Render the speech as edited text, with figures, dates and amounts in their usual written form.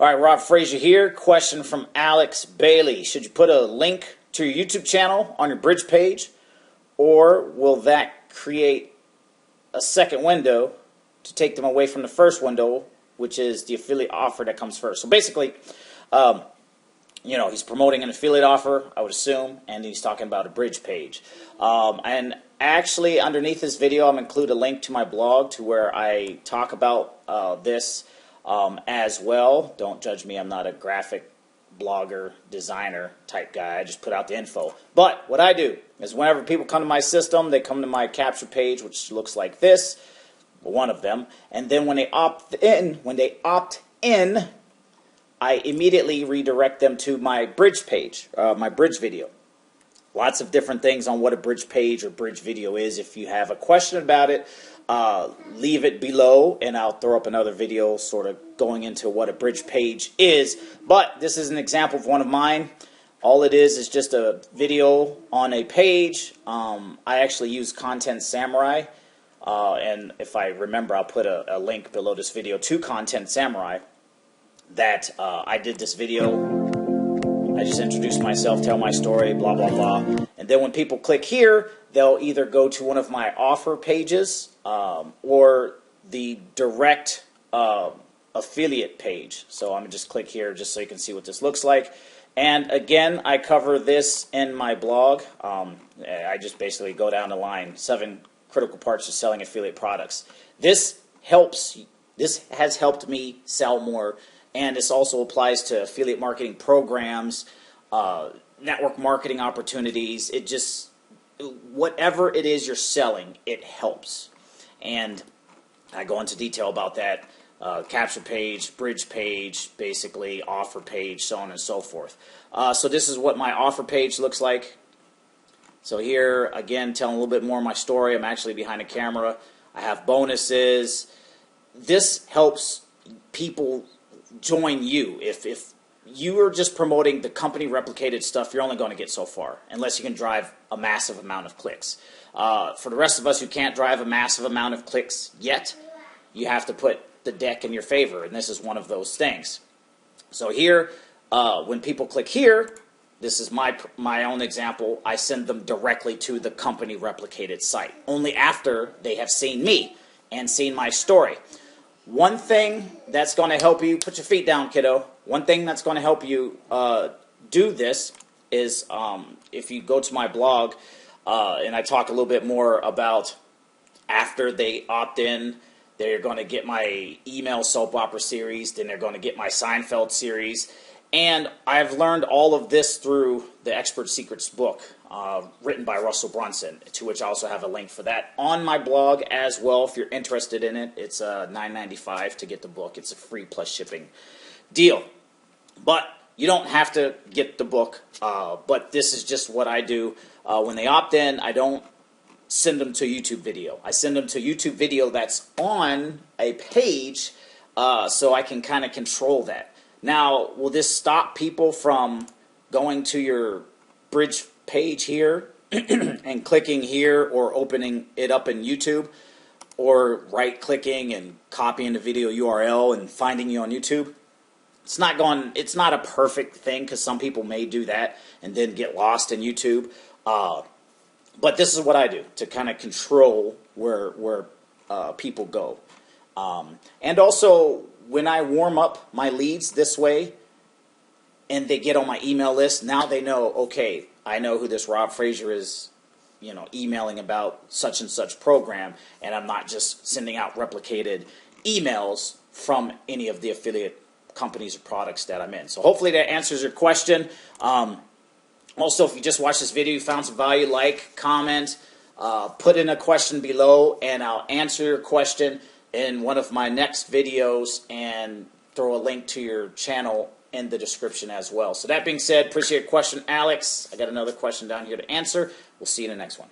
All right, Rob Frazier here. Question from Alex Bailey. Should you put a link to your YouTube channel on your bridge page, or will that create a second window to take them away from the first window, which is the affiliate offer that comes first? So basically, he's promoting an affiliate offer, I would assume, and he's talking about a bridge page. And actually, underneath this video, I'm going to include a link to my blog to where I talk about this as well. Don't judge me. I'm not a graphic blogger, designer type guy. I just put out the info. But what I do is whenever people come to my system, they come to my capture page, which looks like this, one of them. And then when they opt in, I immediately redirect them to my bridge page, my bridge video. Lots of different things on what a bridge page or bridge video is. If you have a question about it, leave it below, and I'll throw up another video sort of going into what a bridge page is. But this is an example of one of mine. All it is just a video on a page. I actually use Content Samurai, and if I remember, I'll put a link below this video to Content Samurai. That I did this video. I just introduce myself, tell my story, blah, blah, blah. And then when people click here, they'll either go to one of my offer pages or the direct affiliate page. So I'm going to just click here just so you can see what this looks like. And again, I cover this in my blog. I just basically go down the line, 7 critical parts of selling affiliate products. This has helped me sell more. And this also applies to affiliate marketing programs, network marketing opportunities. It just, whatever it is you're selling, it helps. And I go into detail about that. Capture page, bridge page, basically offer page, so on and so forth. So this is what my offer page looks like. So here, again, telling a little bit more of my story. I'm actually behind a camera. I have bonuses. This helps people join you. If you are just promoting the company replicated stuff, you're only going to get so far unless you can drive a massive amount of clicks. For the rest of us who can't drive a massive amount of clicks yet, you have to put the deck in your favor, and this is one of those things. So here, when people click here, this is my own example. I send them directly to the company replicated site only after they have seen me and seen my story. One thing that's going to help you, put your feet down, kiddo. One thing that's going to help you do this is if you go to my blog and I talk a little bit more about after they opt in, they're going to get my email soap opera series, then they're going to get my Seinfeld series. And I've learned all of this through the Expert Secrets book written by Russell Brunson, to which I also have a link for that on my blog as well. If you're interested in it, it's $9.95 to get the book. It's a free plus shipping deal. But you don't have to get the book, but this is just what I do. When they opt in, I don't send them to a YouTube video. I send them to a YouTube video that's on a page so I can kind of control that. Now, will this stop people from going to your bridge page here and clicking here or opening it up in YouTube, or right-clicking and copying the video URL and finding you on YouTube? It's not a perfect thing, because some people may do that and then get lost in YouTube. But this is what I do to kind of control where people go. And also, when I warm up my leads this way and they get on my email list, now they know, okay, I know who this Rob Frazier is, emailing about such and such program, and I'm not just sending out replicated emails from any of the affiliate companies or products that I'm in. So hopefully that answers your question. Also, if you just watched this video, you found some value, like, comment, put in a question below, and I'll answer your question in one of my next videos and throw a link to your channel in the description as well. So that being said, appreciate your question, Alex. I got another question down here to answer. We'll see you in the next one.